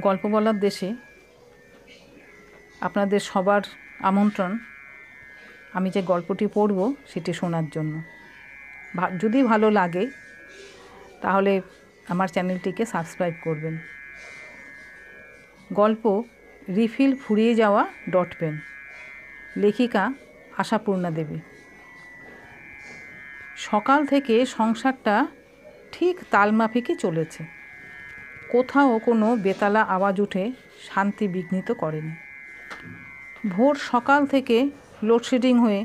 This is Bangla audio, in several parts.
গল্প বলার দেশে আপনাদের সবার আমন্ত্রণ। আমি যে গল্পটি পড়ব সেটি শোনার জন্য। যদি ভালো লাগে তাহলে আমার চ্যানেলটিকে সাবস্ক্রাইব করবেন। গল্প রিফিল ফুরিয়ে যাওয়া ডট পেন, লেখিকা আশাপূর্ণা দেবী। সকাল থেকে সংসারটা ঠিক তালমাফিকই চলেছে। কোথাও কোনো বেতালা আওয়াজ উঠে শান্তি বিঘ্নিত করেনি। ভোর সকাল থেকে লোডশেডিং হয়ে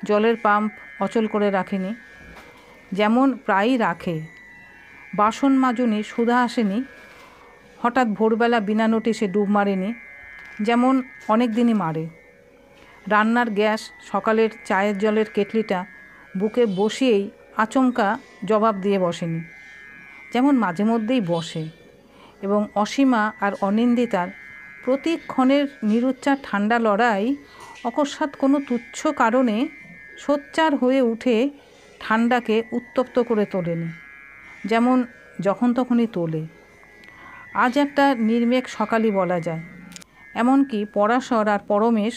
জলের পাম্প অচল করে রাখেনি, যেমন প্রায়ই রাখে। বাসন মাজুনি সুধা আসেনি, হঠাৎ ভোরবেলা বিনা নোটিশে ডুব মারেনি, যেমন অনেক দিনই মারে। রান্নার গ্যাস সকালের চায়ের জলের কেটলিটা বুকে বসিয়েই আচমকা জবাব দিয়ে বসেনি, যেমন মাঝে মধ্যেই বসে। এবং অসীমা আর অনিন্দিতার প্রতিক্ষণের নিরুচ্চার ঠান্ডা লড়াই অকস্মাৎ কোনো তুচ্ছ কারণে সোচ্চার হয়ে উঠে ঠান্ডাকে উত্তপ্ত করে তোলেনি, যেমন যখন তখনই তোলে। আজ একটা নির্মেঘ সকালই বলা যায়। এমনকি পরাশর আর পরমেশ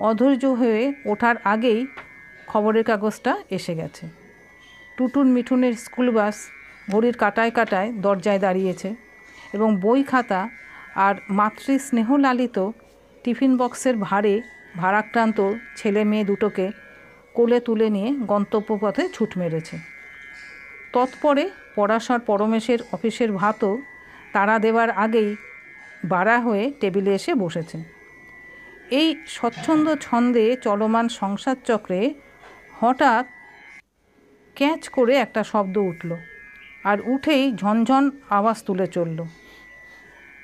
অধৈর্য হয়ে ওঠার আগেই খবরের কাগজটা এসে গেছে। টুটুন মিঠুনের স্কুল বাস ঘড়ির কাঁটায় কাঁটায় দরজায় দাঁড়িয়েছে এবং বই খাতা আর মাতৃস্নেহলালিত টিফিন বক্সের ভারে ভারাক্রান্ত ছেলে মেয়ে দুটোকে কোলে তুলে নিয়ে গন্তব্যপথে ছুট মেরেছে। তৎপরে পরাশর পরমেশের অফিসের ভাতও তাড়া দেওয়ার আগেই বাড়া হয়ে টেবিলে এসে বসেছে। এই স্বচ্ছন্দ ছন্দে চলমান সংসার চক্রে হঠাৎ ক্যাচ করে একটা শব্দ উঠল, আর উঠেই ঝনঝন আওয়াজ তুলে চলল।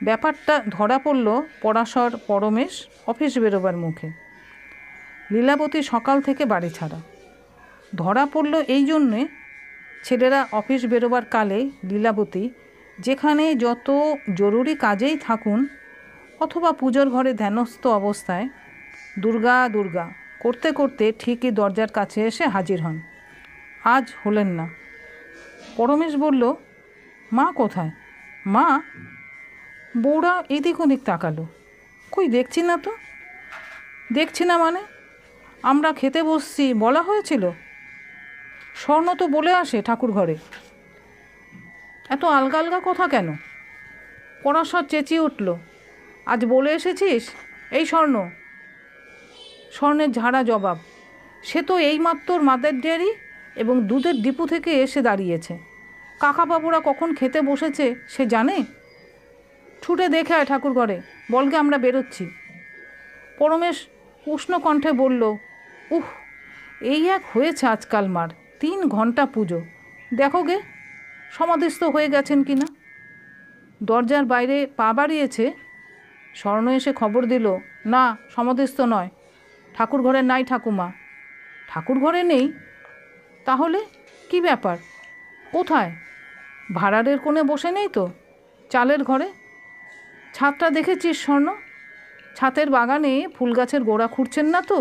ব্যাপারটা ধরা পড়ল পরাশর পরমেশ অফিস বেরোবার মুখে। লীলাবতী সকাল থেকে বাড়ি ছাড়া। ধরা পড়ল এই জন্যে, ছেলেরা অফিস বেরোবার কালে লীলাবতী যেখানে যত জরুরি কাজেই থাকুন অথবা পুজোর ঘরে ধ্যানস্থ অবস্থায় দুর্গা দুর্গা করতে করতে ঠিকই দরজার কাছে এসে হাজির হন। আজ হলেন না। পরমেশ বলল, মা কোথায়? মা? বউরা এদিক ওদিক তাকালো। কই দেখছি না তো। দেখছি না মানে? আমরা খেতে বসছি বলা হয়েছিল। স্বর্ণ তো বলে আসে ঠাকুর ঘরে। এত আলগা আলগা কথা কেন? পরাশর চেঁচিয়ে উঠল, আজ বলে এসেছিস? এই স্বর্ণ। স্বর্ণের ঝাড়া জবাব, সে তো এইমাত্র মাদার ডেয়ারি এবং দুধের ডিপো থেকে এসে দাঁড়িয়েছে। কাকাবাবুরা কখন খেতে বসেছে সে জানে? ছুটে দেখে আয় ঠাকুর ঘরে, বলকে আমরা বেরোচ্ছি। পরমেশ উষ্ণ কণ্ঠে বলল, উহ, এই এক হয়েছে আজকাল মার, 3 ঘন্টা পুজো। দেখো গে সমাধিস্থ হয়ে গেছেন কি না। দরজার বাইরে পা বাড়িয়েছে। স্বর্ণ এসে খবর দিল, না সমাধিস্থ নয়, ঠাকুর ঘরে নাই ঠাকুমা। ঠাকুর ঘরে নেই? তাহলে কি ব্যাপার? কোথায়? ভাড়ারের কোণে বসে নেই তো? চালের ঘরে? ছাদটা দেখেছিস স্বর্ণ? ছাতের বাগানে ফুল গাছের গোড়া খুঁড়ছেন না তো?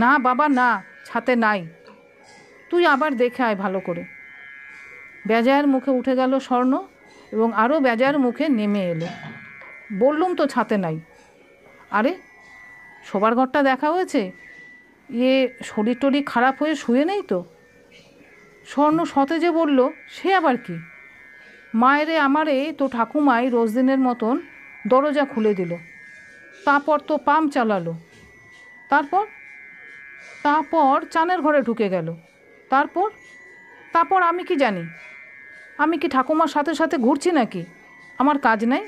না বাবা না, ছাতে নাই। তুই আবার দেখে আয় ভালো করে। বেজায়ের মুখে উঠে গেল স্বর্ণ এবং আরও বেজায়ের মুখে নেমে এলো। বললুম তো ছাতে নাই। আরে শোবার ঘরটা দেখা হয়েছে? শরীর টরীর খারাপ হয়ে শুয়ে নেই তো? স্বর্ণ সতেজে বলল, সে আবার কি? মায়েরে আমারে তো ঠাকুমাই রোজ দিনের মতন দরজা খুলে দিল, তারপর তো পাম্প চালালো, তারপর চানের ঘরে ঢুকে গেল, তারপর আমি কি জানি? আমি কি ঠাকুমার সাথে সাথে ঘুরছি নাকি? আমার কাজ নাই?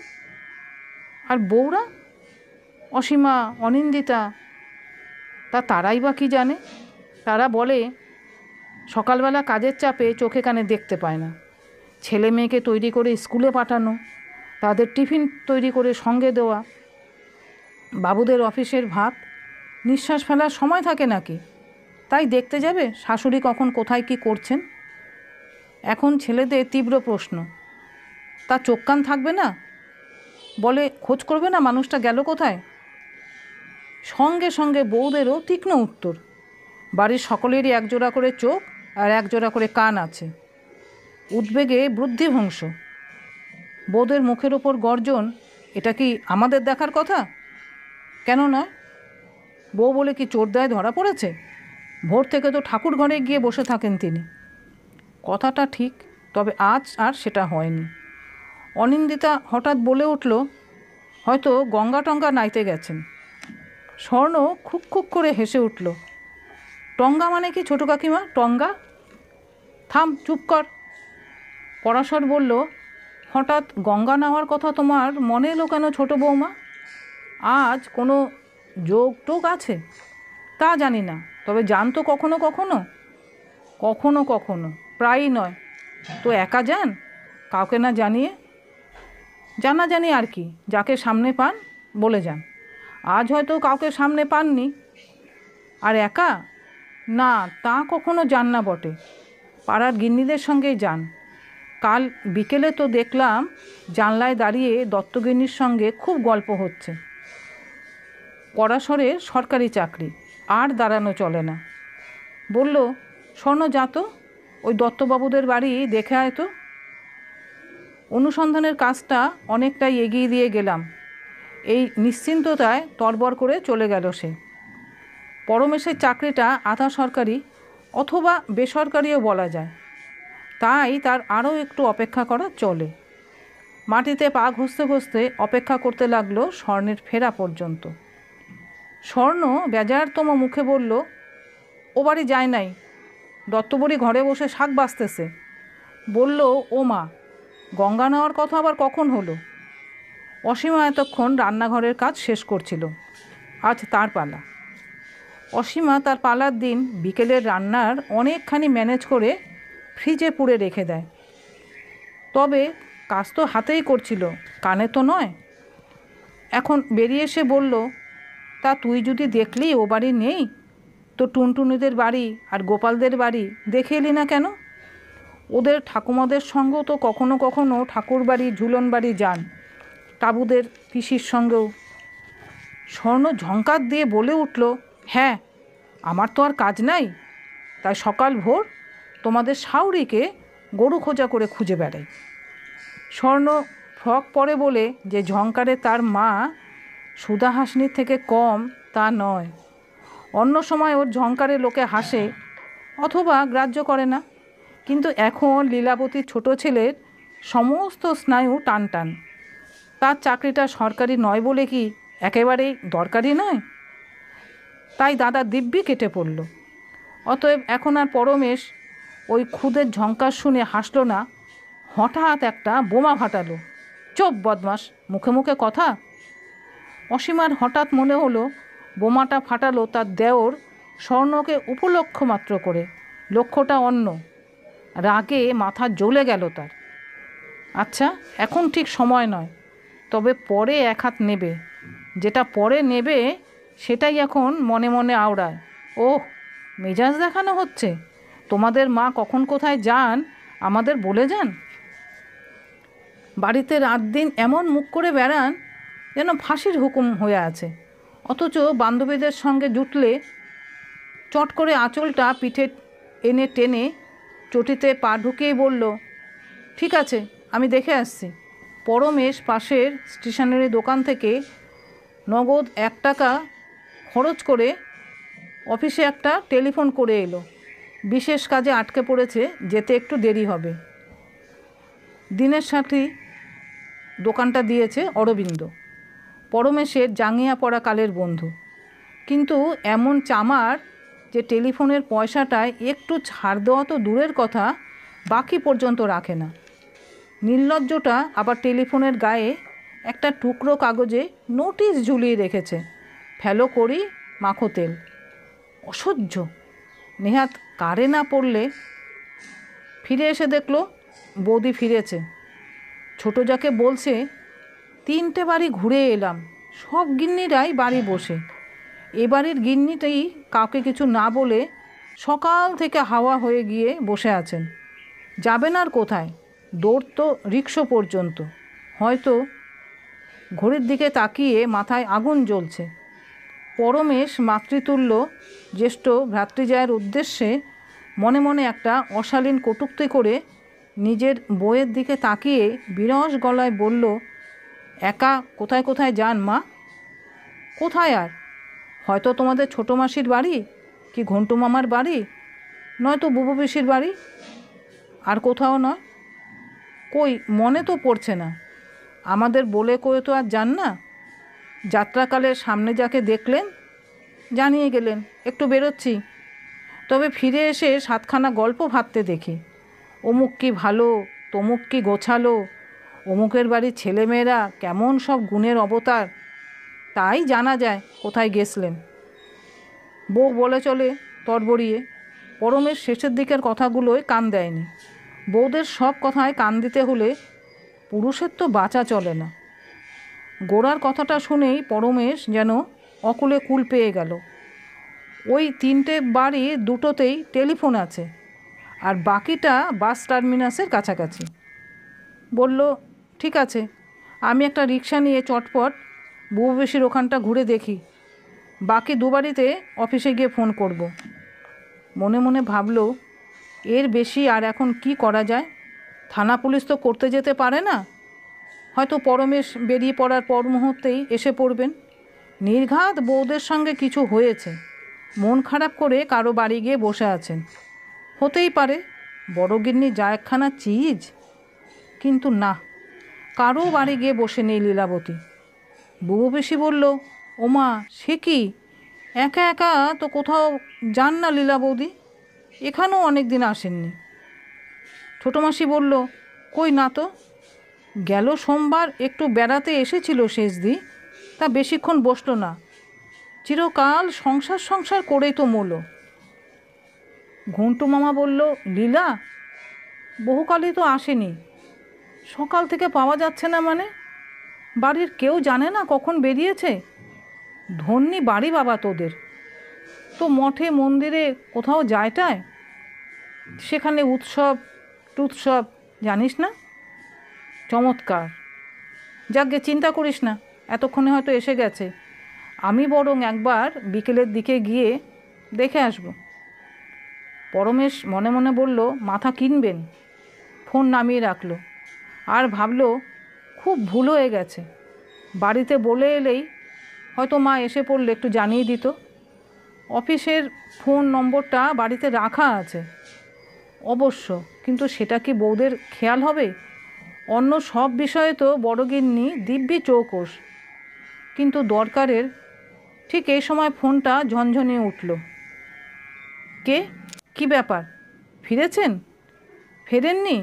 আর বউরা, অসীমা, অনিন্দিতা, তারাই বা কি জানে? তারা বলে সকালবেলা কাজের চাপে চোখে কানে দেখতে পায় না। ছেলে মেয়েকে তৈরি করে স্কুলে পাঠানো, তাদের টিফিন তৈরি করে সঙ্গে দেওয়া, বাবুদের অফিসের ভাত, নিঃশ্বাস ফেলার সময় থাকে নাকি? তাই দেখতে যাবে শাশুড়ি কখন কোথায় কি করছেন? এখন ছেলেদের তীব্র প্রশ্ন, তা চোখ কান থাকবে না? বলে খোঁজ করবে না মানুষটা গেল কোথায়? সঙ্গে সঙ্গে বউদেরও তীক্ষ্ণ উত্তর, বাড়ির সকলেরই একজোড়া করে চোখ আর একজোড়া করে কান আছে। উদ্বেগে বুদ্ধিভ্রংশ। বউদের মুখের ওপর গর্জন, এটা কি আমাদের দেখার কথা? কেন নয়? বউ বলে কি চোর দায় ধরা পড়েছে? ভোর থেকে তো ঠাকুর ঘরে গিয়ে বসে থাকেন তিনি। কথাটা ঠিক, তবে আজ আর সেটা হয়নি। অনিন্দিতা হঠাৎ বলে উঠল, হয়তো গঙ্গা টঙ্গা নাইতে গেছেন। স্বর্ণ খুক খুক করে হেসে উঠল। টঙ্গা মানে কি ছোটো কাকিমা, টঙ্গা? থাম, চুপ কর। পরাশর বলল, হঠাৎ গঙ্গা নেওয়ার কথা তোমার মনে এলো কেন ছোটো বৌমা? আজ কোনো যোগ টোগ আছে? তা জানি না, তবে জানতো কখনো কখনো? কখনো কখনো, প্রায়ই নয়। তো একা যান, কাউকে না জানিয়ে? জানাজানি আর কি, যাকে সামনে পান বলে যান। আজ হয়তো কাউকে সামনে পাননি। আর একা? না, তা কখনো যান না বটে, পাড়ার গিন্নিদের সঙ্গেই যান। কাল বিকেলে তো দেখলাম জানলায় দাঁড়িয়ে দত্তগিন্নির সঙ্গে খুব গল্প হচ্ছে। পরাশরের সরকারি চাকরি, আর দাঁড়ানো চলে না। বলল, স্বর্ণ যা তো, ওই দত্তবাবুদের বাড়ি দেখে আয় তো। অনুসন্ধানের কাজটা অনেকটাই এগিয়ে দিয়ে গেলাম। এই নিশ্চিন্ততায় তরবর করে চলে গেল সে। পরমেশের চাকরিটা আধা সরকারি অথবা বেসরকারিও বলা যায়, তাই তার আরও একটু অপেক্ষা করা চলে। মাটিতে পা ঘষতে ঘষতে অপেক্ষা করতে লাগলো স্বর্ণের ফেরা পর্যন্ত। স্বর্ণ বেজারতম মুখে বলল, ও বাড়ি যায় নাই, দত্তবড়ি ঘরে বসে শাক বাছতেছে। বলল, ও মা, গঙ্গা নেওয়ার কথা আবার কখন হলো? অসীমা এতক্ষণ রান্নাঘরের কাজ শেষ করছিল, আজ তার পালা। অসীমা তার পালার দিন বিকেলের রান্নার অনেকখানি ম্যানেজ করে ফ্রিজে পুড়ে রেখে দেয়। তবে কাজ তো হাতেই করছিল, কানে তো নয়। এখন বেরিয়ে এসে বলল, তা তুই যদি দেখলি ও বাড়ি নেই, তো টুনটুনিদের বাড়ি আর গোপালদের বাড়ি দেখে এলি না কেন? ওদের ঠাকুমাদের সঙ্গেও তো কখনো কখনো ঠাকুর বাড়ি ঝুলন বাড়ি যান, টাবুদের পিসির সঙ্গেও। স্বর্ণ ঝঙ্কার দিয়ে বলে উঠল, হ্যাঁ, আমার তো আর কাজ নাই, তাই সকাল ভোর তোমাদের শাউরিকে গরু খোঁজা করে খুঁজে বেড়াই। স্বর্ণ ফ্রক পরে বলে যে ঝঙ্কারে তার মা সুধাহাসনির থেকে কম তা নয়। অন্য সময় ওর ঝঙ্কারে লোকে হাসে অথবা গ্রাহ্য করে না, কিন্তু এখন লীলাবতীর ছোট ছেলের সমস্ত স্নায়ু টান টান। তার চাকরিটা সরকারি নয় বলে কি একেবারেই দরকারি নয়? তাই দাদা দিব্যি কেটে পড়ল। অতএব এখন আর পরমেশ ওই খুদের ঝঙ্কার শুনে হাসল না, হঠাৎ একটা বোমা ফাটালো। চোপ বদমাস, মুখে মুখে কথা। অসীমার হঠাৎ মনে হলো বোমাটা ফাটালো তার দেওর স্বর্ণকে উপলক্ষ মাত্র করে, লক্ষ্যটা অন্য। রাগে মাথা জ্বলে গেল তার। আচ্ছা, এখন ঠিক সময় নয়, তবে পরে এক হাত নেবে। যেটা পরে নেবে সেটাই এখন মনে মনে আওড়ায়। ওহ, মেজাজ দেখানো হচ্ছে? তোমাদের মা কখন কোথায় যান আমাদের বলে যান? বাড়িতে রাত দিন এমন মুখ করে বেড়ান যেন ফাঁসির হুকুম হয়ে আছে, অথচ বান্ধবীদের সঙ্গে জুটলে চট করে আঁচলটা পিঠে এনে টেনে চটিতে পা ঢুকিয়েই বলল, ঠিক আছে, আমি দেখে আসছি। পরমেশ পাশের স্টেশনারি দোকান থেকে নগদ 1 টাকা খরচ করে অফিসে একটা টেলিফোন করে এলো। বিশেষ কাজে আটকে পড়েছে, যেতে একটু দেরি হবে। দিনের সাথী দোকানটা দিয়েছে অরবিন্দ, পরমেশের জাঙ্গিয়া পড়া কালের বন্ধু। কিন্তু এমন চামার যে টেলিফোনের পয়সাটায় একটু ছাড় দেওয়া তো দূরের কথা, বাকি পর্যন্ত রাখে না। নির্লজ্জটা আবার টেলিফোনের গায়ে একটা টুকরো কাগজে নোটিশ ঝুলিয়ে রেখেছে, ফেলো করি মাখো তেল। অসহ্য। নেহাত কারে না পড়লে। ফিরে এসে দেখলো বৌদি ফিরেছে। ছোটো যাকে বলছে, 3টে বাড়ি ঘুরে এলাম, সব গিন্নিরাই বাড়ি বসে। এ বাড়ির গিন্নিটাই কাউকে কিছু না বলে সকাল থেকে হাওয়া হয়ে গিয়ে বসে আছেন। যাবেন আর কোথায়? দৌড় তো রিক্সা পর্যন্ত। হয়তো ঘড়ির দিকে তাকিয়ে মাথায় আগুন জ্বলছে। পরমেশ মাতৃতুল্য জ্যেষ্ঠ ভ্রাতৃজয়ের উদ্দেশ্যে মনে মনে একটা অশালীন কটূক্তি করে নিজের বউয়ের দিকে তাকিয়ে বিরস গলায় বলল, একা কোথায় কোথায় যান মা? কোথায় আর, হয়তো তোমাদের ছোটো মাসির বাড়ি, কি ঘন্টু মামার বাড়ি, নয়তো বুবু পিসির বাড়ি, আর কোথাও নয়। কই মনে তো পড়ছে না। আমাদের বলে কয়ে তো আর যান না। যাত্রাকালে সামনে যাকে দেখলেন জানিয়ে গেলেন একটু বেরোচ্ছি, তবে ফিরে এসে সাতখানা গল্প ভাবতে দেখি। অমুক কি ভালো, তমুক কি গোছালো, অমুকের বাড়ির ছেলেমেয়েরা কেমন সব গুণের অবতার, তাই জানা যায় কোথায় গেছলেন। বউ বলে চলে তরবরিয়ে। পরমের শেষের দিকের কথাগুলোয় কান দেয়নি। বউদের সব কথায় কান দিতে হলে পুরুষের তো বাঁচা চলে না। গোড়ার কথাটা শুনেই পরমেশ যেন অকুলে কুল পেয়ে গেল। ওই 3টে বাড়ি দুটোতেই টেলিফোন আছে, আর বাকিটা বাস টার্মিনাসের কাছাকাছি। বলল, ঠিক আছে, আমি একটা রিক্সা নিয়ে চটপট বুবু পিসির ওখানটা ঘুরে দেখি, বাকি 2 বাড়িতে অফিসে গিয়ে ফোন করব। মনে মনে ভাবল, এর বেশি আর এখন কি করা যায়? থানা পুলিশ তো করতে যেতে পারে না। হয়তো পরমেশ বেরিয়ে পড়ার পর মুহূর্তেই এসে পড়বেন। নির্ঘাত বউদের সঙ্গে কিছু হয়েছে, মন খারাপ করে কারো বাড়ি গিয়ে বসে আছেন। হতেই পারে বড় গিন্নি যা একখানা চিজ। কিন্তু না, কারো বাড়ি গিয়ে বসে নেই লীলাবতী। বুবু পিসি বলল, ওমা সে কি, একা একা তো কোথাও যান না লীলা বৌদি, এখানেও অনেক দিন আসেননি। ছোটো মাসি বলল, কই না তো, গেল সোমবার একটু বেড়াতে এসেছিল শেষদি, তা বেশিক্ষণ বসলো না। চিরকাল সংসার সংসার করেই তো মলো। ঘন্টু মামা বলল, লীলা বহুকালই তো আসেনি, সকাল থেকে পাওয়া যাচ্ছে না মানে? বাড়ির কেউ জানে না কখন বেরিয়েছে? ধন্যী বাড়ি বাবা তোদের, তো মঠে মন্দিরে কোথাও যায়টায়, সেখানে উৎসব টুৎসব জানিস না। চমৎকার, যাকগে চিন্তা করিস না, এতক্ষণে হয়তো এসে গেছে। আমি বরং একবার বিকেলের দিকে গিয়ে দেখে আসব। পরমেশ মনে মনে বলল, মাথা কিনবেন। ফোন নামিয়ে রাখল, আর ভাবল খুব ভুল হয়ে গেছে। বাড়িতে বলে এলেই হয়তো মা এসে পড়লে একটু জানিয়ে দিত। অফিসের ফোন নম্বরটা বাড়িতে রাখা আছে অবশ্য, কিন্তু সেটা কি বউদের খেয়াল হবে? অন্য সব বিষয়ে তো বড়গিন্নি দিব্যি চৌকস, কিন্তু দরকারের ঠিক এই সময় ফোনটা ঝনঝনিয়ে উঠল। কে, কি ব্যাপার, ফিরেছেন? ফেরেননি?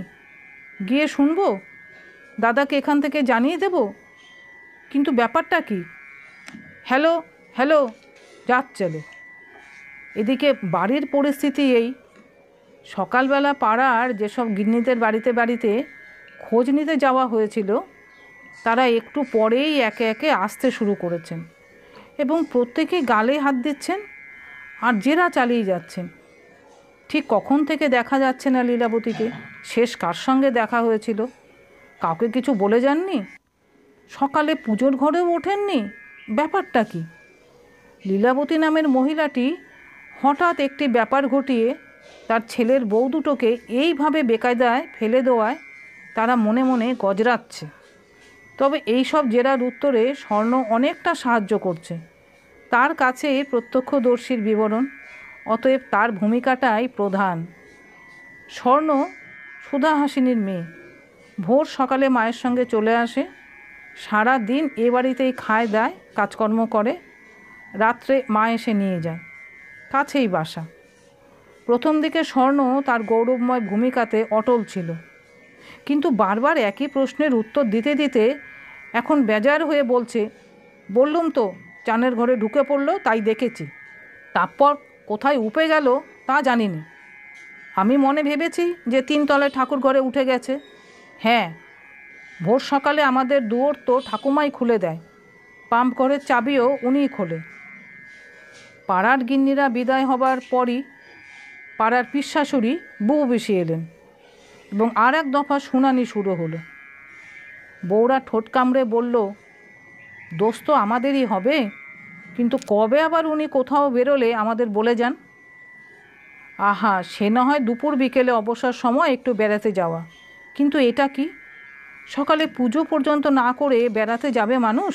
গিয়ে শুনবো, দাদাকে এখান থেকে জানিয়ে দেব। কিন্তু ব্যাপারটা কি? হ্যালো হ্যালো, যাচ্ছেলো। এদিকে বাড়ির পরিস্থিতি এই। সকালবেলা পাড়ার যেসব গিন্নিদের বাড়িতে বাড়িতে খোঁজ নিতে যাওয়া হয়েছিল, তারা একটু পরেই একে একে আসতে শুরু করেছেন, এবং প্রত্যেকেই গালে হাত দিচ্ছেন আর জেরা চালিয়ে যাচ্ছেন। ঠিক কখন থেকে দেখা যাচ্ছে না লীলাবতীকে, শেষ কার সঙ্গে দেখা হয়েছিল, কাউকে কিছু বলে যাননি, সকালে পুজোর ঘরেও ওঠেননি। ব্যাপারটা কি? লীলাবতী নামের মহিলাটি হঠাৎ একটি ব্যাপার ঘটিয়ে তার ছেলের বউ দুটোকে এইভাবে বেকায়দায় ফেলে দেওয়ায় তারা মনে মনে গজরাচ্ছে। তবে এই সব জেরার উত্তরে স্বর্ণ অনেকটা সাহায্য করছে। তার কাছে প্রত্যক্ষদর্শীর বিবরণ, অতএব তার ভূমিকাটাই প্রধান। স্বর্ণ সুধা হাসিনীর মেয়ে। ভোর সকালে মায়ের সঙ্গে চলে আসে, সারা দিন এ বাড়িতেই খায় দায় কাজকর্ম করে, রাত্রে মা এসে নিয়ে যায়। কাছেই বাসা। প্রথম দিকে স্বর্ণ তার গৌরবময় ভূমিকাতে অটল ছিল, কিন্তু বারবার একই প্রশ্নের উত্তর দিতে দিতে এখন বেজার হয়ে বলছে, বললুম তো চানের ঘরে ঢুকে পড়ল, তাই দেখেছি। তারপর কোথায় উপে গেল তা জানিনি। আমি মনে ভেবেছি যে 3 তলায় ঠাকুর ঘরে উঠে গেছে। হ্যাঁ, ভোর সকালে আমাদের দুয়ার তো ঠাকুমাই খুলে দেয়, পাম্প ঘরের চাবিও উনিই খোলে। পাড়ার গিন্নিরা বিদায় হবার পরই পাড়ার পিসশাশুড়ি বুবু পিসি এলেন, এবং আর এক দফা শুনানি শুরু হলো। বউরা ঠোঁট কামড়ে বলল, দোষ তো আমাদেরই হবে, কিন্তু কবে আবার উনি কোথাও বেরোলে আমাদের বলে যান। আহা, সে না হয় দুপুর বিকেলে অবসর সময় একটু বেড়াতে যাওয়া, কিন্তু এটা কি, সকালে পুজো পর্যন্ত না করে বেড়াতে যাবে মানুষ?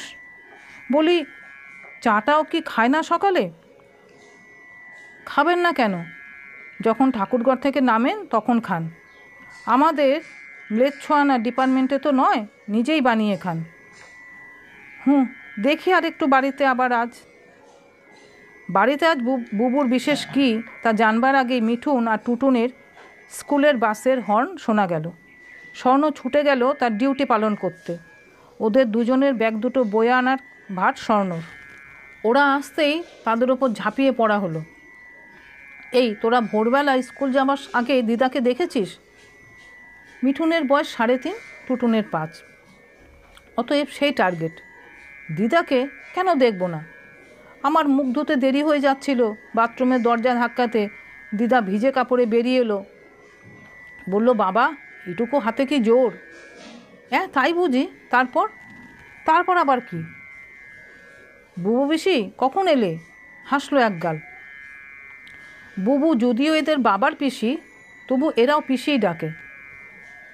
বলি, চাটাও কি খায় না সকালে? খাবেন না কেন? যখন ঠাকুরঘর থেকে নামেন তখন খান। আমাদের ম্লেচ্ছানা ডিপার্টমেন্টে তো নয়, নিজেই বানিয়ে খান। দেখি আর একটু বাড়িতে আজ বুবুর বিশেষ কি তা জানবার আগেই মিঠুন আর টুটুনের স্কুলের বাসের হর্ন শোনা গেল। স্বর্ণ ছুটে গেল তার ডিউটি পালন করতে। ওদের দুজনের ব্যাগ দুটো বয়ে আনার ভার স্বর্ণর। ওরা আসতেই তাদের ওপর ঝাঁপিয়ে পড়া হলো। এই, তোরা ভোরবেলায় স্কুল যাবার আগে দিদাকে দেখেছিস? মিঠুনের বয়স 3.5, টুটুনের 5। অতএব সেই টার্গেট। দিদাকে কেন দেখব না? আমার মুখ ধুতে দেরি হয়ে যাচ্ছিল, বাথরুমের দরজা ধাক্কাতে দিদা ভিজে কাপড়ে বেরিয়ে এলো। বলল, বাবা, এটুকু হাতে কি জোর? হ্যাঁ, তাই বুঝি। তারপর আবার কি? বুবু পিসি কখন এলে? হাসলো একগাল। বুবু যদিও এদের বাবার পিসি, তবু এরাও পিসিই ডাকে।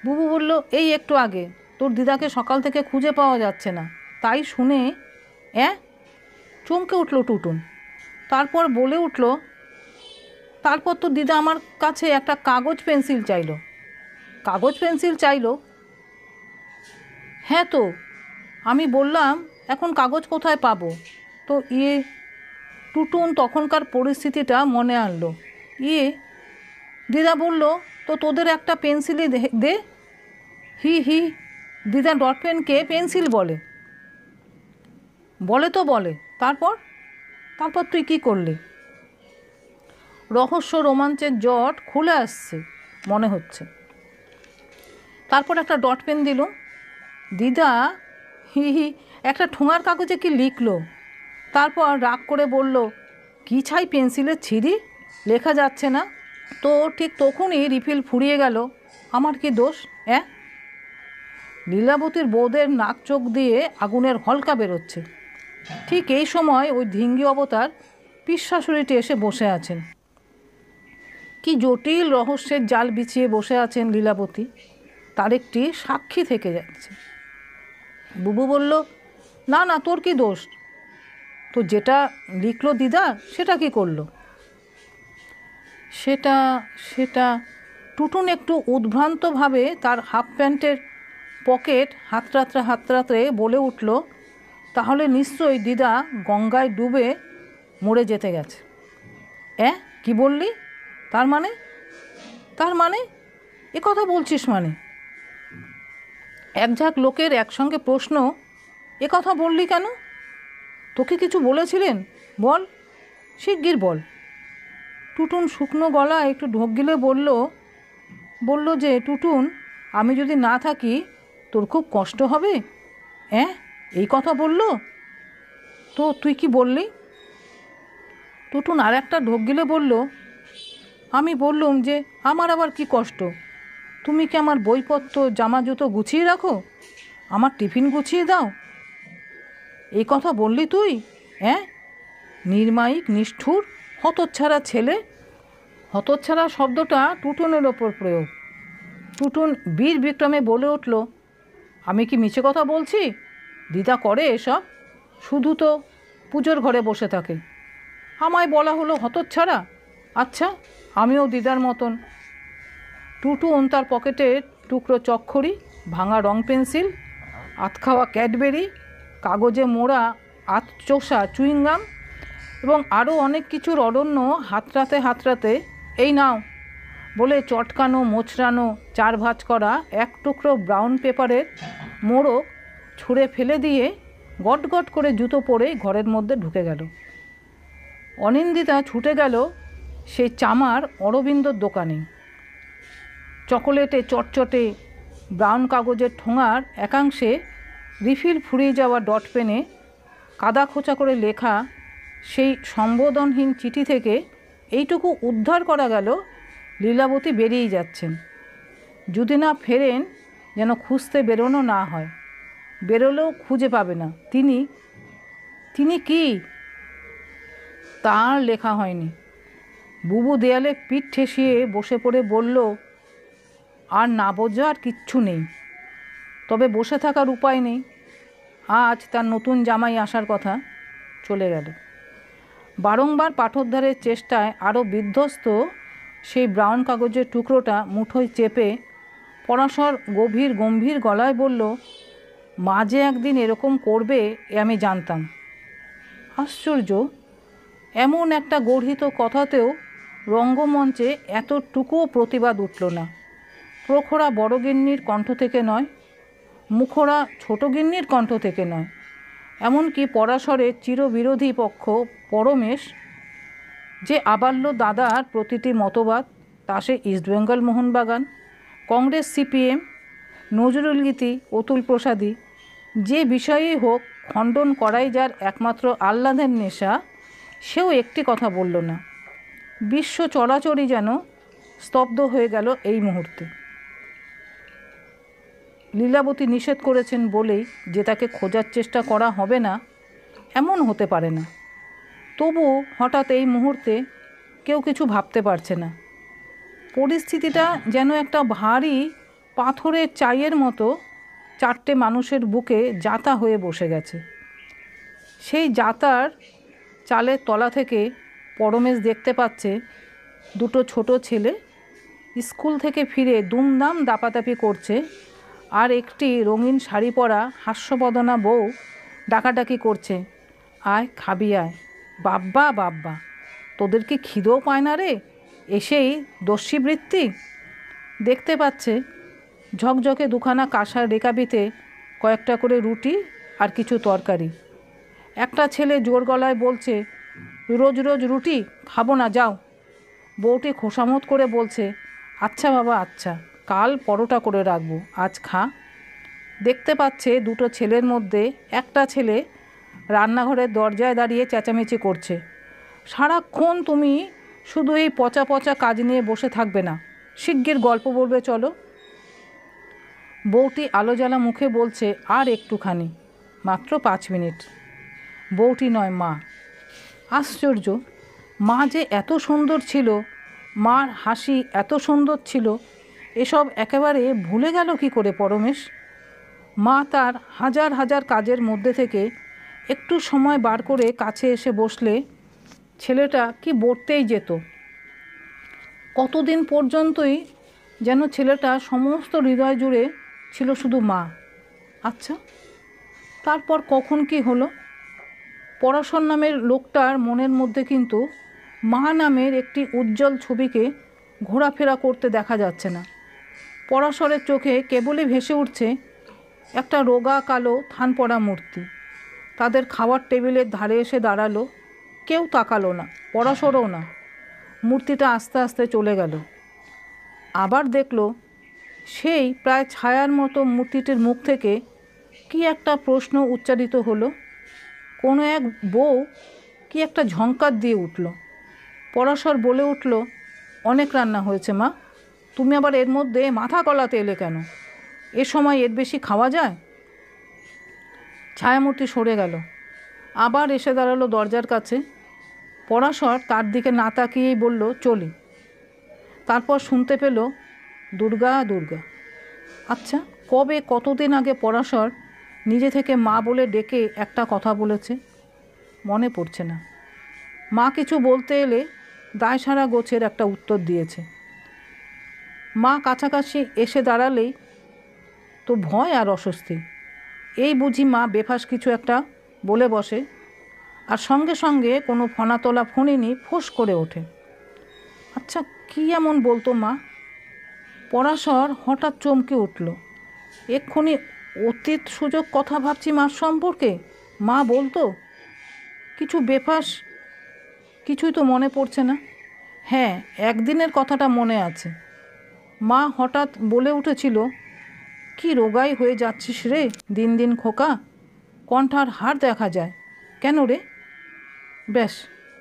বুবু বলল, এই একটু আগে। তোর দিদাকে সকাল থেকে খুঁজে পাওয়া যাচ্ছে না। তাই শুনে চমকে উঠল টুটুন। তারপর বলে উঠল, তারপর তো দিদা আমার কাছে একটা কাগজ পেন্সিল চাইলো। কাগজ পেন্সিল চাইলো? হ্যাঁ তো। আমি বললাম, এখন কাগজ কোথায় পাবো? তো টুটুন তখনকার পরিস্থিতিটা মনে আনলো। দিদা বলল, তো তোদের একটা পেন্সিলই দে। হি, দিদা ডট পেনকে পেন্সিল বলে? বলে। তারপর তুই কি করলি? রহস্য রোমাঞ্চের জট খুলে আসছে মনে হচ্ছে। তারপর একটা ডট পেন দিল। দিদা একটা ঠোঙার কাগজে কি লিখলো। তারপর রাগ করে বলল, কি ছাই পেন্সিলের ছিরি, লেখা যাচ্ছে না। তো ঠিক তখনই রিফিল ফুরিয়ে গেল। আমার কি দোষ? লীলাবতীর বৌদের নাক চোখ দিয়ে আগুনের হলকা বেরোচ্ছে। ঠিক এই সময় ওই ধিঙ্গি অবতার পিসশাশুড়িটি এসে বসে আছেন। কি জটিল রহস্যের জাল বিছিয়ে বসে আছেন লীলাবতী, তার একটি সাক্ষী থেকে যাচ্ছে। বুবু বলল, না, তোর কি দোষ? তো যেটা লিখলো দিদা, সেটা কি করলো? সেটা টুটুন একটু উদ্ভ্রান্তভাবে তার হাফ প্যান্টের পকেট হাতড়াতে বলে উঠল, তাহলে নিশ্চয়ই দিদা গঙ্গায় ডুবে মরে যেতে গেছে। কি বললি? তার মানে এ কথা বলছিস মানে? এক ঝাঁক লোকের একসঙ্গে প্রশ্ন, এ কথা বললি কেন? তোকে কিছু বলেছিলেন? বল, শিগগির বল। টুটুন শুকনো গলা একটু ঢোক গিলে বলল যে, টুটুন, আমি যদি না থাকি তোর খুব কষ্ট হবে। এই কথা বলল? তো তুই কি বললি? টুটুন আর একটা ঢোক গিলে বলল, আমি বললুম যে, আমার আবার কি কষ্ট? তুমি কি আমার বইপত্র জামা জুতো গুছিয়ে রাখো? আমার টিফিন গুছিয়ে দাও? এই কথা বললি তুই? নির্মায়িক, নিষ্ঠুর, হতচ্ছাড়া ছেলে। হতচ্ছাড়া শব্দটা টুটুনের ওপর প্রয়োগ। টুটুন বীর বিক্রমে বলে উঠল, আমি কি মিছে কথা বলছি? দিদা করে এসব, শুধু তো পুজোর ঘরে বসে থাকে। আমায় বলা হলো হতচ্ছাড়া? আচ্ছা, আমিও দিদার মতন। টুটুন তার পকেটে টুকরো চকখড়ি, ভাঙা রং পেন্সিল, আতখাওয়া ক্যাডবেরি, কাগজে মোড়া আতচোষা চুইংগাম এবং আরও অনেক কিছুর অরণ্য হাতড়াতে এই নাও বলে চটকানো, মোচড়ানো, চার ভাঁজ করা এক টুকরো ব্রাউন পেপারের মোড়ক ছুঁড়ে ফেলে দিয়ে গট করে জুতো পরে ঘরের মধ্যে ঢুকে গেল। অনিন্দিতা ছুটে গেল সেই চামার অরবিন্দর দোকানে। চকোলেটে চটচটে ব্রাউন কাগজের ঠোঙার একাংশে রিফিল ফুরিয়ে যাওয়া ডট পেনে কাদা খোঁচা করে লেখা সেই সম্বোধনহীন চিঠি থেকে এইটুকু উদ্ধার করা গেল, লীলাবতী বেরিয়ে যাচ্ছেন। যদি না ফেরেন যেন খুঁজতে বেরোনো না হয়। বেরোলেও খুঁজে পাবে না। তিনি কি? তার লেখা হয়নি। বুবু দেয়ালে পিঠ ঠেসিয়ে বসে পড়ে বলল, আর না বোঝার কিচ্ছু নেই, তবে বসে থাকার উপায় নেই। আজ তার নতুন জামাই আসার কথা, চলে গেল। বারংবার পাঠোদ্ধারের চেষ্টায় আরও বিধ্বস্ত সেই ব্রাউন কাগজের টুকরোটা মুঠোয় চেপে পরাশর গম্ভীর গলায় বলল, মা যে একদিন এরকম করবে এ আমি জানতাম। আশ্চর্য, এমন একটা গর্হিত কথাতেও রঙ্গমঞ্চে এতটুকুও প্রতিবাদ উঠল না। প্রখরা বড়গিন্নির কণ্ঠ থেকে নয়, মুখরা ছোটগিন্নির কণ্ঠ থেকে নয়, এমনকি পরাশরের চিরবিরোধী পক্ষ পরমেশ, যে আবাল্য দাদার প্রতিটি মতবাদ, তা সে ইস্টবেঙ্গল মোহনবাগান, কংগ্রেস, সিপিএম, নজরুলগীতি, অতুল প্রসাদী, যে বিষয়েই হোক খণ্ডন করাই যার একমাত্র আহ্লাদের নেশা, সেও একটি কথা বলল না। বিশ্ব চরাচরই যেন স্তব্ধ হয়ে গেল এই মুহূর্তে। লীলাবতী নিষেধ করেছেন বলেই যে তাকে খোঁজার চেষ্টা করা হবে না, এমন হতে পারে না। তবু হঠাৎ এই মুহূর্তে কেউ কিছু ভাবতে পারছে না। পরিস্থিতিটা যেন একটা ভারী পাথরের চাইয়ের মতো চারটে মানুষের বুকে জাতা হয়ে বসে গেছে। সেই জাতার চালের তলা থেকে পরমেশ দেখতে পাচ্ছে দুটো ছোট ছেলে স্কুল থেকে ফিরে দুমদাম দাপাদাপি করছে, আর একটি রঙিন শাড়ি পরা হাস্যবদনা বউ ডাকাডাকি করছে, আয় খাবি আয়। বাব্বা বাব্বা, তোদের কি খিদেও পায় না রে, এসেই দস্যিবৃত্তি। দেখতে পাচ্ছে ঝকঝকে দুখানা কাঁসার রেকাবিতে কয়েকটা করে রুটি আর কিছু তরকারি। একটা ছেলে জোর গলায় বলছে, রোজ রোজ রুটি খাবো না, যাও। বউটি খোসামত করে বলছে, আচ্ছা বাবা আচ্ছা, কাল পরোটা করে রাখবো, আজ খা। দেখতে পাচ্ছে দুটো ছেলের মধ্যে একটা ছেলে রান্নাঘরের দরজায় দাঁড়িয়ে চেঁচামেচি করছে, সারাক্ষণ তুমি শুধু এই পচা পচা কাজ নিয়ে বসে থাকবে না, শিগগির গল্প বলবে চলো। বউটি আলো জ্বালা মুখে বলছে, আর একটুখানি, মাত্র 5 মিনিট। বউটি নয়, মা। আশ্চর্য, মা যে এত সুন্দর ছিল, মার হাসি এত সুন্দর ছিল, এসব একেবারে ভুলে গেল কি করে পরমেশ? মা তার হাজার হাজার কাজের মধ্যে থেকে একটু সময় বার করে কাছে এসে বসলে ছেলেটা কি বলতেই যেত। কতদিন পর্যন্তই যেন ছেলেটা সমস্ত হৃদয় জুড়ে ছিল শুধু মা। আচ্ছা, তারপর কখন কি হলো? পরাশর নামের লোকটার মনের মধ্যে কিন্তু মা নামের একটি উজ্জ্বল ছবিকে ঘোরাফেরা করতে দেখা যাচ্ছে না। পরাশরের চোখে কেবলই ভেসে উঠছে একটা রোগা কালো থান পড়া মূর্তি। তাদের খাওয়ার টেবিলের ধারে এসে দাঁড়ালো, কেউ তাকালো না, পরাশরও না। মূর্তিটা আস্তে আস্তে চলে গেল। আবার দেখল সেই প্রায় ছায়ার মতো মূর্তিটির মুখ থেকে কি একটা প্রশ্ন উচ্চারিত হলো। কোনো এক বউ কি একটা ঝংকার দিয়ে উঠল। পরাশর বলে উঠল, অনেক রান্না হয়েছে মা, তুমি আবার এর মধ্যে মাথা গলাতে এলে কেন? এ সময় এর বেশি খাওয়া যায়? ছায়ামূর্তি সরে গেল, আবার এসে দাঁড়ালো দরজার কাছে। পরাশর তার দিকে না তাকিয়েই বলল, চলি। তারপর শুনতে পেল, দুর্গা দুর্গা। আচ্ছা, কবে কতদিন আগে পরাশর নিজে থেকে মা বলে ডেকে একটা কথা বলেছে? মনে পড়ছে না। মা কিছু বলতে এলে দায়সারা গোছের একটা উত্তর দিয়েছে। মা কাছাকাছি এসে দাঁড়ালেই তো ভয় আর অস্বস্তি। এই বুঝি মা বেফাস কিছু একটা বলে বসে, আর সঙ্গে সঙ্গে কোনো ফনাতলা ফণিনি ফোঁস করে ওঠে। আচ্ছা, কী এমন বলতো মা? পরাশর হঠাৎ চমকে উঠল। এক্ষুনি অতীত সুযোগ কথা ভাবছি মার সম্পর্কে। মা বলতো কিছু বেফাস, কিছুই তো মনে পড়ছে না। হ্যাঁ, একদিনের কথাটা মনে আছে। মা হঠাৎ বলে উঠেছিল, কি রোগাই হয়ে যাচ্ছিস রে দিন দিন খোকা, কণ্ঠার হাড় দেখা যায়। কেন রে? ব্যাস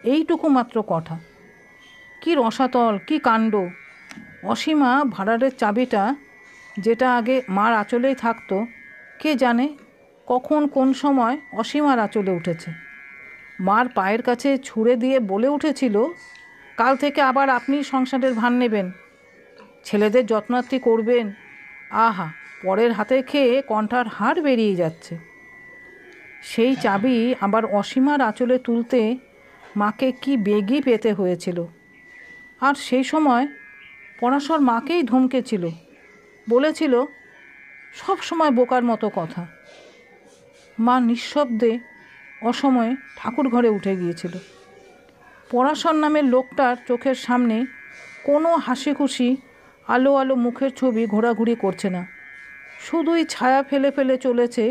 এইটুকু মাত্র কথা। কি রসাতল, কি কাণ্ড! অসীমা ভাঁড়ারের চাবিটা, যেটা আগে মার আঁচলেই থাকতো, কে জানে কখন কোন সময় অসীমার আঁচলে উঠেছে। মার পায়ের কাছে ছুঁড়ে দিয়ে বলে উঠেছিল, কাল থেকে আবার আপনি সংসারের ভার নেবেন। ছেলেদের যত্নার্থী করবেন। আহা, পরের হাতে খেয়ে কণ্ঠার হাড় বেরিয়ে যাচ্ছে। সেই চাবি আবার অসীমার আঁচলে তুলতে মাকে কি বেগই পেতে হয়েছিল। আর সেই সময় পরাশর মাকেই ধমকেছিল, বলেছিল সব সময় বোকার মতো কথা। মা নিঃশব্দে অসময়ে ঠাকুর ঘরে উঠে গিয়েছিল। পরাশর নামের লোকটার চোখের সামনে কোনো হাসি খুশি আলো আলো মুখের ছবি ঘোরাঘুরি করছে না, শুধুই ছায়া ফেলে ফেলে চলেছে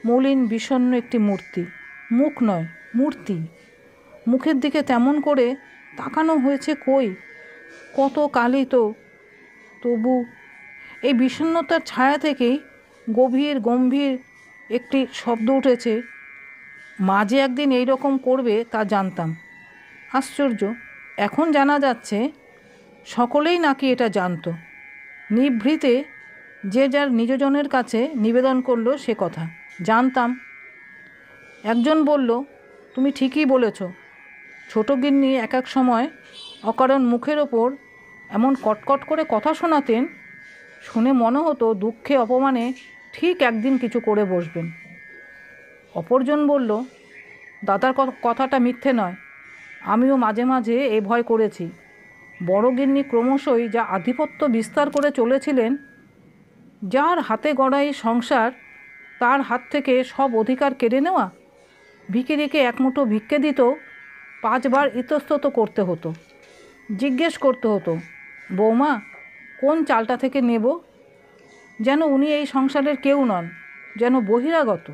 মলিন বিষণ্ণ একটি মূর্তি। মুখ নয়, মূর্তি। মুখের দিকে তেমন করে তাকানো হয়েছে কই, কত কালই তো। তবু এই বিষণ্ণতার ছায়া থেকেই গভীর গম্ভীর একটি শব্দ উঠেছে। মা যে একদিন এই রকম করবে তা জানতাম। আশ্চর্য, এখন জানা যাচ্ছে সকলেই নাকি এটা জানত। নিভৃতে যে যার নিজজনের কাছে নিবেদন করলো সে কথা। জানতাম। একজন বলল, তুমি ঠিকই বলেছ। ছোট গিন্নি এক এক সময় অকারণ মুখের ওপর এমন কটকট করে কথা শোনাতেন, শুনে মনে হতো দুঃখে অপমানে ঠিক একদিন কিছু করে বসবেন। অপরজন বলল, দাদার কথাটা মিথ্যে নয়, আমিও মাঝে মাঝে এ ভয় করেছি। বড় গিন্নি ক্রমশই যা আধিপত্য বিস্তার করে চলেছিলেন, যার হাতে গড়া এই সংসার তার হাত থেকে সব অধিকার কেড়ে নেওয়া। ভিখিরিকে একমুঠো ভিক্ষে দিত 5 বার ইতস্তত করতে হতো, জিজ্ঞেস করতে হতো, বৌমা কোন চালটা থেকে নেব, যেন উনি এই সংসারের কেউ নন, যেন বহিরাগত।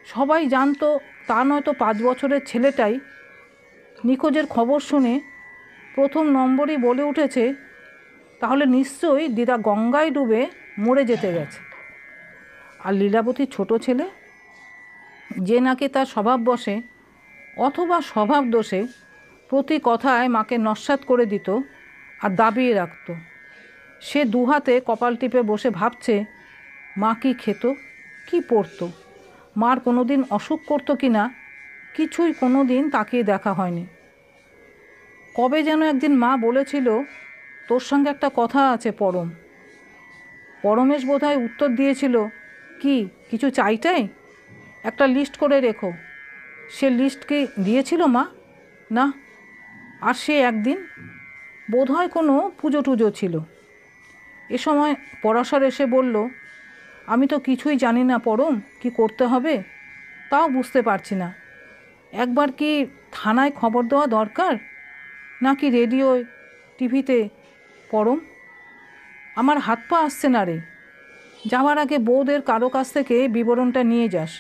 সবাই জানতো তা নয়তো 5 বছরের ছেলেটাই নিখোঁজের খবর শুনে প্রথম নম্বরই বলে উঠেছে, তাহলে নিশ্চয়ই দিদা গঙ্গায় ডুবে মরে যেতে গেছে। আর লীলাবতী ছোট ছেলে, যে নাকি তার স্বভাব বশে অথবা স্বভাব দোষে প্রতি কথায় মাকে নস্যাৎ করে দিত আর দাবিয়ে রাখত, সে দুহাতে কপাল টিপে বসে ভাবছে মা কি খেত, কি পরতো, মার কোনো দিন অসুখ করতো কি না, কিছুই কোনো দিন তাকিয়ে দেখা হয়নি। কবে যেন একদিন মা বলেছিল, তোর সঙ্গে একটা কথা আছে পরম। পরমেশ বোধহয় উত্তর দিয়েছিল, কি কিছু চাইটাই, একটা লিস্ট করে রেখো। সে লিস্ট কি দিয়েছিল মা? না। আর সে একদিন বোধহয় কোনো পুজো টুজো ছিল। এ সময় পরাশর এসে বলল, আমি তো কিছুই জানি না পরম, কি করতে হবে তাও বুঝতে পারছি না। একবার কি থানায় খবর দেওয়া দরকার, নাকি রেডিওয় টিভিতে? পরম, আমার হাত পা আসছে না রে। যাওয়ার আগে বউদের কারো কাছ থেকে বিবরণটা নিয়ে যাস।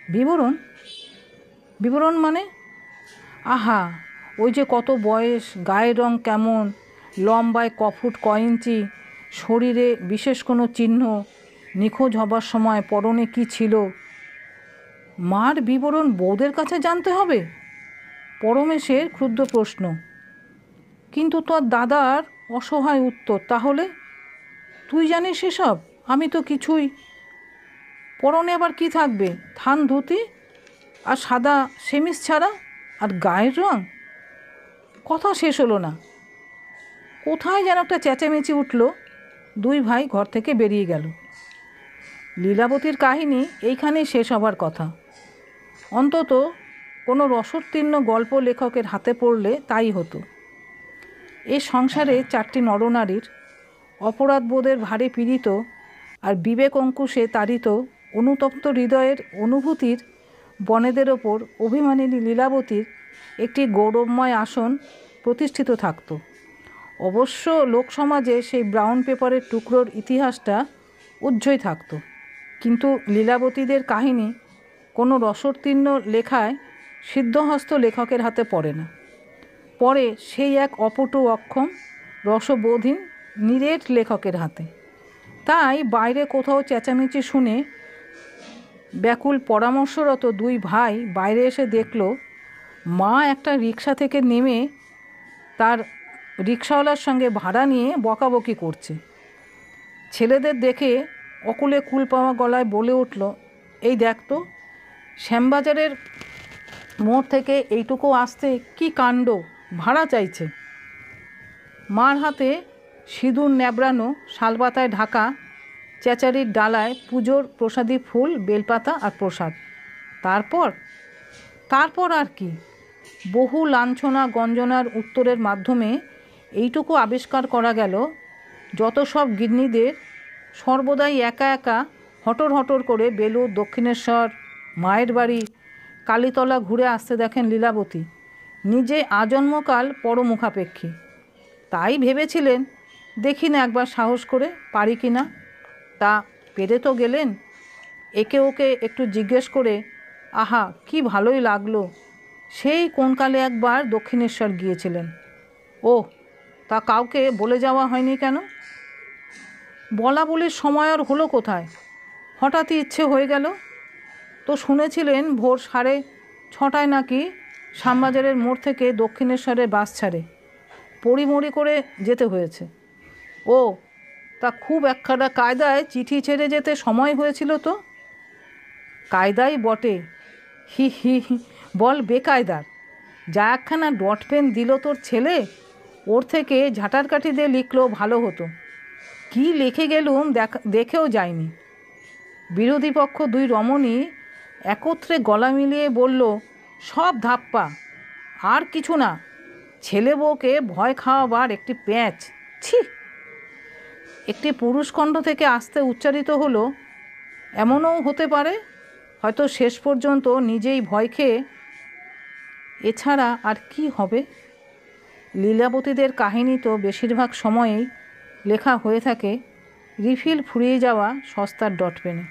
বিবরণ? বিবরণ মানে? আহা, ওই যে কত বয়স, গায়ের রং কেমন, লম্বায় কফুট ইঞ্চি, শরীরে বিশেষ কোনো চিহ্ন, নিখোঁজ হবার সময় পরনে কি ছিল। মার বিবরণ বউদের কাছে জানতে হবে? পরমেশের ক্ষুদ্র প্রশ্ন। কিন্তু তোর দাদার অসহায় উত্তর, তাহলে তুই জানিস সেসব? আমি তো কিছুই। পরনে আবার কি থাকবে? থান ধুতি আর সাদা সেমিস ছাড়া, আর গায়ের রং। কথা শেষ হলো না, কোথায় যেন একটা চেঁচামেচি উঠল। 2 ভাই ঘর থেকে বেরিয়ে গেল। লীলাবতীর কাহিনী এইখানেই শেষ হবার কথা। অন্তত কোনো রসোত্তীর্ণ গল্প লেখকের হাতে পড়লে তাই হতো। এই সংসারে 4টি নরনারীর অপরাধবোধের ভারে পীড়িত আর বিবেক অঙ্কুশে তাড়িত অনুতপ্ত হৃদয়ের অনুভূতির বনেদের ওপর অভিমানিনী লীলাবতীর একটি গৌরবময় আসন প্রতিষ্ঠিত থাকত। অবশ্য লোকসমাজে সেই ব্রাউন পেপারের টুকরোর ইতিহাসটা উজ্জ্বল থাকত। কিন্তু লীলাবতীদের কাহিনী কোনো রসোত্তীর্ণ লেখায় সিদ্ধহস্ত লেখকের হাতে পড়ে না, পড়ে সেই এক অপটু অক্ষম রসবোধহীন নিরেট লেখকের হাতে। তাই বাইরে কোথাও চেঁচামেচি শুনে ব্যাকুল পরামর্শরত 2 ভাই বাইরে এসে দেখল মা একটা রিক্সা থেকে নেমে তার রিক্সাওয়ালার সঙ্গে ভাড়া নিয়ে বকাবকি করছে। ছেলেদের দেখে অকুলে কুল পাওয়া গলায় বলে উঠল, এই দেখ তো, শ্যামবাজারের মোড় থেকে এইটুকু আসতে কি কাণ্ড, ভাড়া চাইছে। মার হাতে সিঁদুর ন্যাবড়ানো শালপাতায় ঢাকা চেচারির ডালায় পুজোর প্রসাদী ফুল, বেলপাতা আর প্রসাদ। তারপর আর কি? বহু লাঞ্ছনা গঞ্জনার উত্তরের মাধ্যমে এইটুকু আবিষ্কার করা গেল, যত সব গিন্নিদের সর্বদাই একা একা হটর হটর করে বেলুড়, দক্ষিণেশ্বর, মায়ের বাড়ি, কালীতলা ঘুরে আসতে দেখেন লীলাবতী নিজে আজন্মকাল পরমুখাপেক্ষী। তাই ভেবেছিলেন দেখি না একবার সাহস করে পারি কি না। তা পেরে তো গেলেন। একে ওকে একটু জিজ্ঞেস করে আহা কি ভালোই লাগলো, সেই কোনকালে একবার দক্ষিণেশ্বর গিয়েছিলেন। ও তা কাউকে বলে যাওয়া হয়নি কেন? বলা বলির সময় আর হলো কোথায়, হঠাৎই ইচ্ছে হয়ে গেল। তো শুনেছিলেন ভোর 6:30 নাকি শ্যামবাজারের মোড় থেকে দক্ষিণেশ্বরে বাস ছাড়ে, পড়িমড়ি করে যেতে হয়েছে। ও তা খুব একখানা কায়দায় চিঠি ছেড়ে যেতে সময় হয়েছিল তো? কায়দাই বটে, হি হি হি, বল বেকায়দার। যা একখানা ডট পেন দিল তোর ছেলে, ওর থেকে ঝাঁটার কাঠি দিয়ে লিখলো ভালো হতো। কি লিখে গেলুম দেখেও যায়নি। বিরোধী পক্ষ দুই রমণী একত্রে গলা মিলিয়ে বলল, সব ধাপ্পা, আর কিছু না, ছেলে বউকে ভয় খাওয়াবার একটি প্যাঁচ। ছি! একটি পুরুষকণ্ঠ থেকে আসতে উচ্চারিত হলো, এমনও হতে পারে হয়তো শেষ পর্যন্ত নিজেই ভয় খেয়ে। এছাড়া আর কি হবে? লীলাবতীদের কাহিনী তো বেশিরভাগ সময়েই লেখা হয়ে থাকে রিফিল ফুরিয়ে যাওয়া সস্তার ডট পেনে।